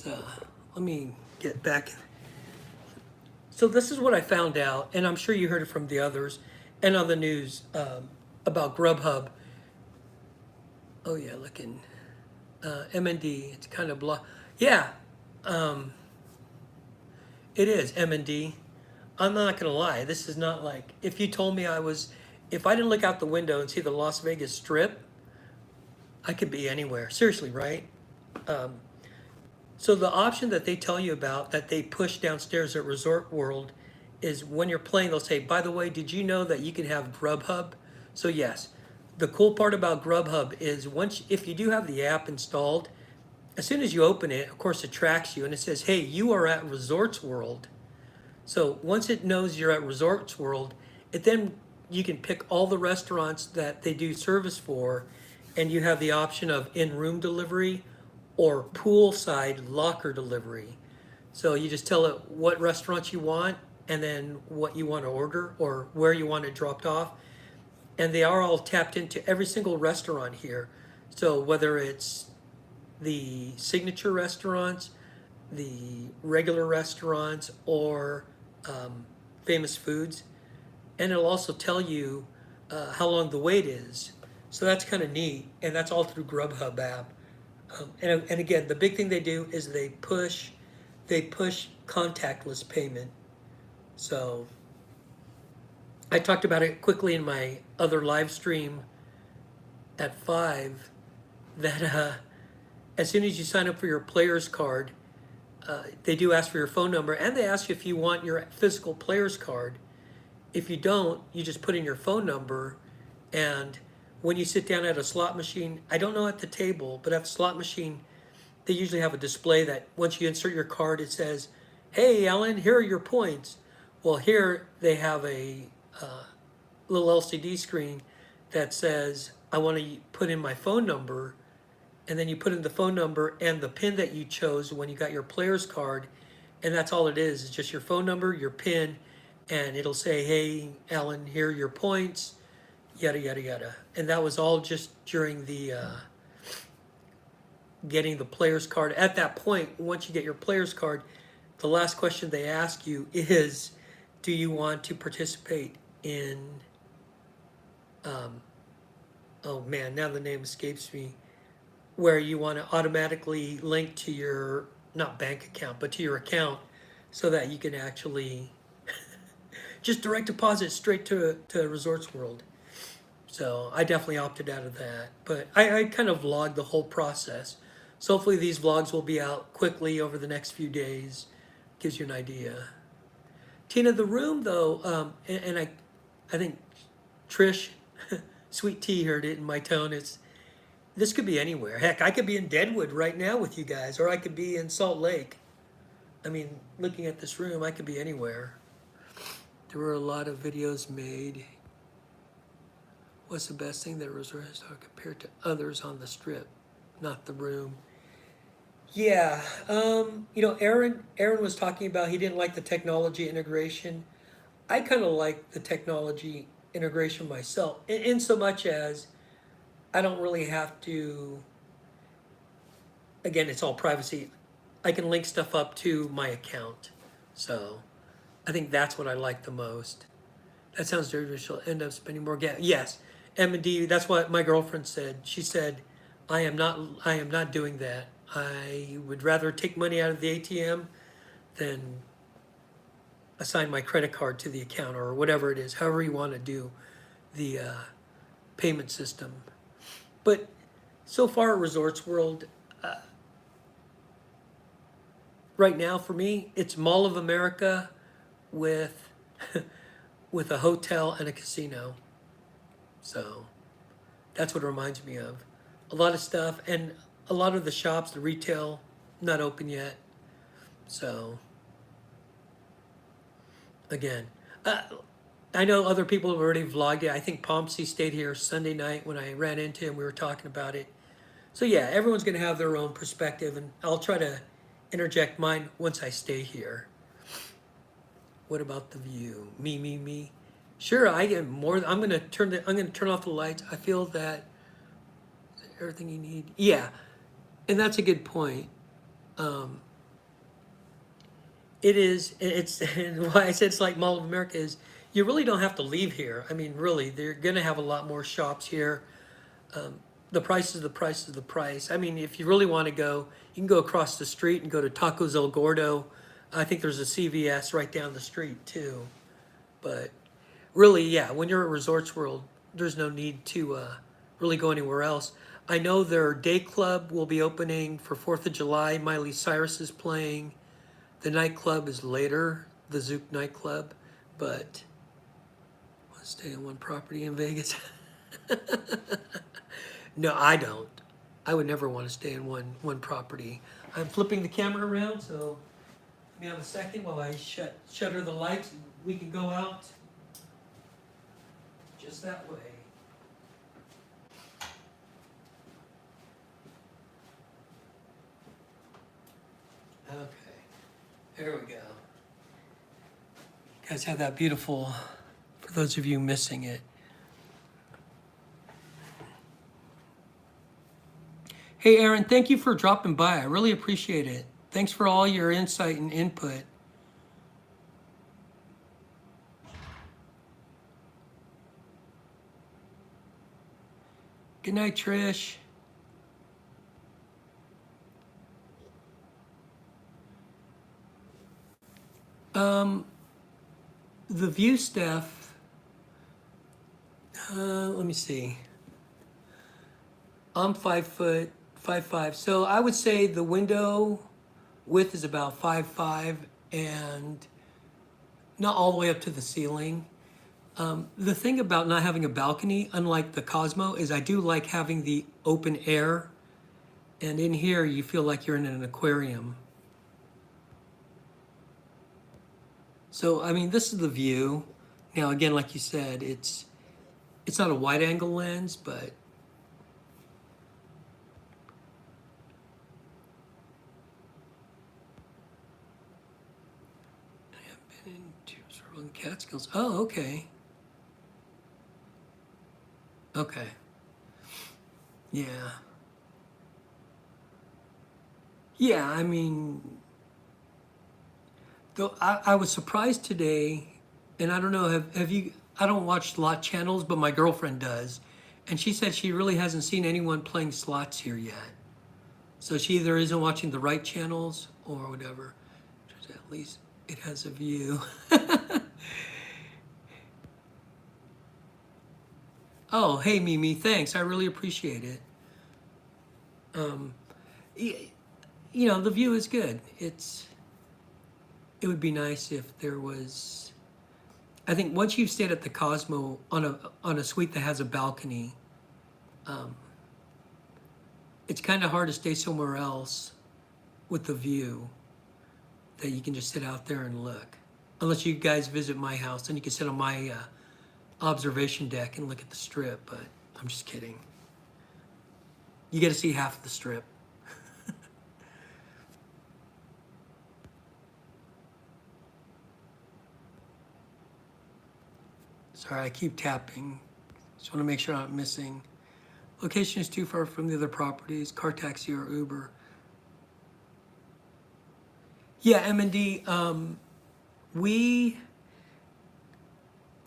Let me get back. So this is what I found out, and I'm sure you heard it from the others and on the news about Grubhub. Oh yeah, looking MND. It's kind of blah. Yeah, It is M&D. I'm not gonna lie. This is not like if you told me if I didn't look out the window and see the Las Vegas Strip, I could be anywhere. Seriously, right? So the option that they tell you about that they push downstairs at Resort World is when you're playing, they'll say, by the way, did you know that you can have Grubhub? So yes, the cool part about Grubhub is if you do have the app installed, as soon as you open it, of course it tracks you and it says, hey, you are at Resorts World. So once it knows you're at Resorts World, you can pick all the restaurants that they do service for, and you have the option of in-room delivery or poolside locker delivery. So you just tell it what restaurants you want and then what you want to order or where you want it dropped off. And they are all tapped into every single restaurant here. So whether it's the signature restaurants, the regular restaurants, or famous foods. And it'll also tell you how long the wait is. So that's kind of neat. And that's all through Grubhub app. And again, the big thing they do is they push contactless payment. So I talked about it quickly in my other live stream at 5 that as soon as you sign up for your player's card, they do ask for your phone number and they ask you if you want your physical player's card. If you don't, you just put in your phone number, and when you sit down at a slot machine, I don't know at the table, but at the slot machine, they usually have a display that once you insert your card, it says, hey, Alan, here are your points. Well, here they have a little LCD screen that says, I want to put in my phone number, and then you put in the phone number and the PIN that you chose when you got your player's card, and that's all it is. It's just your phone number, your PIN, and it'll say, hey, Alan, here are your points, yada, yada, yada. And that was all just during the getting the player's card. At that point, once you get your player's card, the last question they ask you is, do you want to participate in, oh man, now the name escapes me, where you want to automatically link to your, not bank account, but to your account so that you can actually just direct deposit straight to Resorts World. So I definitely opted out of that. But I kind of vlogged the whole process. So hopefully these vlogs will be out quickly over the next few days. Gives you an idea. Tina, the room though, and I think Trish, Sweet Tea heard it in my tone, this could be anywhere. Heck, I could be in Deadwood right now with you guys, or I could be in Salt Lake. I mean, looking at this room, I could be anywhere. There were a lot of videos made. What's the best thing that resorts are compared to others on the strip? Not the room. Yeah, Aaron was talking about he didn't like the technology integration. I kind of like the technology integration myself, in so much as I don't really have to, again, it's all privacy. I can link stuff up to my account. So I think that's what I like the most. That sounds dirty. She'll end up spending more gas. Yes, M&D, that's what my girlfriend said. She said, I am not doing that. I would rather take money out of the ATM than assign my credit card to the account or whatever it is, however you want to do the payment system. But so far at Resorts World, right now for me, it's Mall of America with with a hotel and a casino. So that's what it reminds me of. A lot of stuff, and a lot of the shops, the retail, not open yet. So again, I know other people have already vlogged it. I think Pomsey stayed here Sunday night when I ran into him. We were talking about it. So yeah, everyone's going to have their own perspective, and I'll try to interject mine once I stay here. What about the view? Me. Sure, I get more. I'm going to turn off the lights. I feel that everything you need. Yeah, and that's a good point. It is. It's and why I said it's like Mall of America is you really don't have to leave here. I mean, really, they're going to have a lot more shops here. The price is the price is the price. I mean, if you really want to go, you can go across the street and go to Tacos El Gordo. I think there's a CVS right down the street too. But really, yeah, when you're at Resorts World, there's no need to really go anywhere else. I know their day club will be opening for 4th of July. Miley Cyrus is playing. The nightclub is later, the Zouk nightclub. But I want to stay on one property in Vegas. No, I don't. I would never want to stay in one property. I'm flipping the camera around, so give me have a second while I shutter the lights and we can go out just that way. Okay, there we go. You guys have that beautiful, for those of you missing it. Hey, Aaron, thank you for dropping by. I really appreciate it. Thanks for all your insight and input. Good night, Trish. The view stuff, let me see. I'm 5'5", so I would say the window width is about 5'5", and not all the way up to the ceiling. The thing about not having a balcony, unlike the Cosmo, is I do like having the open air, and in here you feel like you're in an aquarium. So, I mean, this is the view. Now, again, like you said, it's not a wide angle lens, but I have been in Catskills. Oh, okay. Okay. Yeah. Yeah, I mean, though I was surprised today, and I don't know, have you, I don't watch slot channels, but my girlfriend does. And she said she really hasn't seen anyone playing slots here yet. So she either isn't watching the right channels or whatever. At least it has a view. Oh, hey, Mimi, thanks. I really appreciate it. You know, the view is good. It would be nice if there was, I think once you've stayed at the Cosmo on a suite that has a balcony, it's kind of hard to stay somewhere else with the view that you can just sit out there and look. Unless you guys visit my house, then you can sit on my observation deck and look at the strip, but I'm just kidding. You get to see half of the strip. Sorry, I keep tapping. Just want to make sure I'm not missing. Location is too far from the other properties, car taxi or Uber. Yeah, M&D,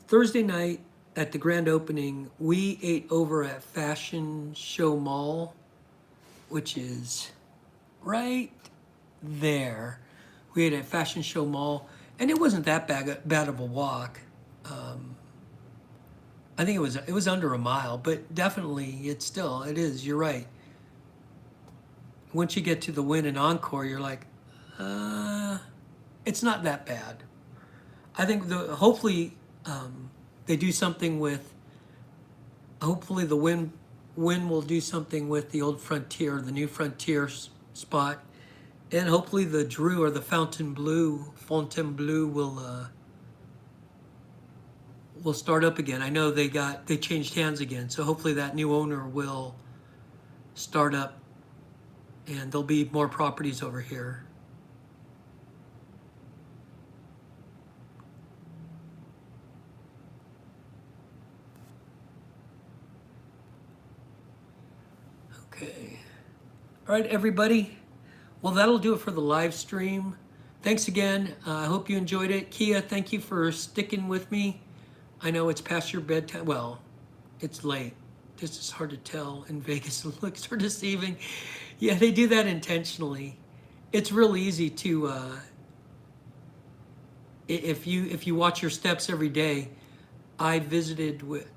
Thursday night at the grand opening, we ate over at Fashion Show Mall, which is right there. We ate at Fashion Show Mall, and it wasn't that bad of a walk. I think it was under a mile, but definitely it is, you're right. Once you get to the Wynn and Encore, you're like, it's not that bad. I think hopefully they do something with, hopefully the Wynn will do something with the old Frontier, the new Frontier spot, and hopefully the Drew or the Fontainebleau will start up again. I know they changed hands again, so hopefully that new owner will start up and there'll be more properties over here. Okay. All right, everybody. Well, that'll do it for the live stream. Thanks again. I hope you enjoyed it. Kia, thank you for sticking with me. I know it's past your bedtime. Well, it's late. This is hard to tell in Vegas. It looks are deceiving. Yeah, they do that intentionally. It's real easy to if you watch your steps every day, I visited with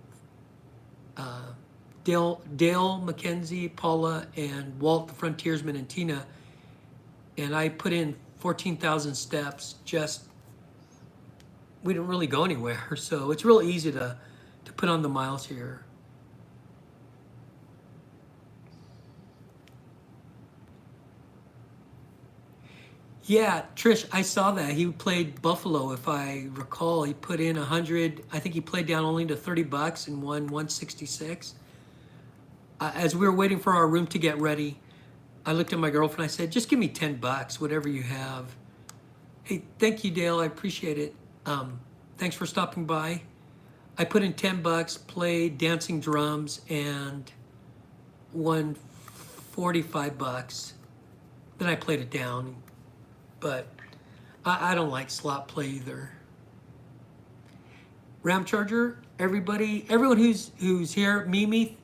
Dale, Mackenzie, Paula, and Walt, the frontiersman, and Tina, and I put in 14,000 steps. Just we didn't really go anywhere, so it's real easy to put on the miles here. Yeah, Trish, I saw that. He played Buffalo, if I recall. He put in 100. I think he played down only to $30 and won 166. As we were waiting for our room to get ready, I looked at my girlfriend. I said, "Just give me $10, whatever you have." Hey, thank you, Dale. I appreciate it. Thanks for stopping by. I put in $10, played dancing drums, and won $45. Then I played it down, but I don't like slot play either. Ram Charger, everybody, everyone who's here, Mimi,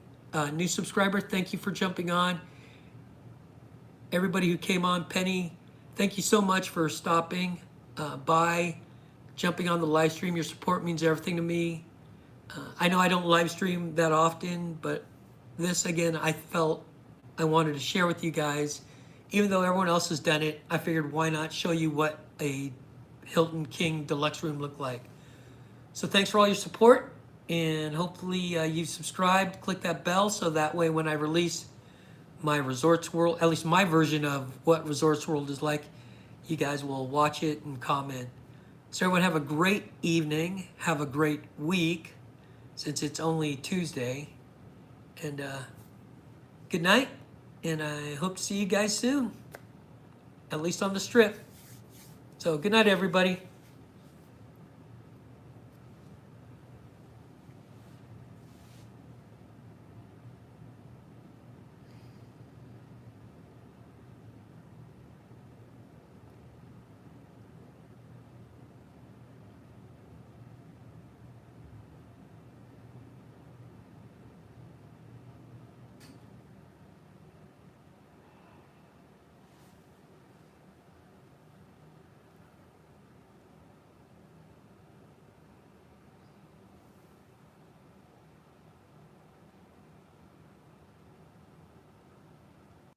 new subscriber, thank you for jumping on. Everybody who came on, Penny, thank you so much for stopping by, jumping on the live stream. Your support means everything to me. I know I don't live stream that often, but this, again, I felt I wanted to share with you guys. Even though everyone else has done it, I figured why not show you what a Hilton King Deluxe room looked like. So thanks for all your support, and hopefully you've subscribed. Click that bell so that way when I release my Resorts World, at least my version of what Resorts World is like, you guys will watch it and comment. So everyone have a great evening, have a great week, since it's only Tuesday, and good night, and I hope to see you guys soon, at least on the strip. So good night, everybody.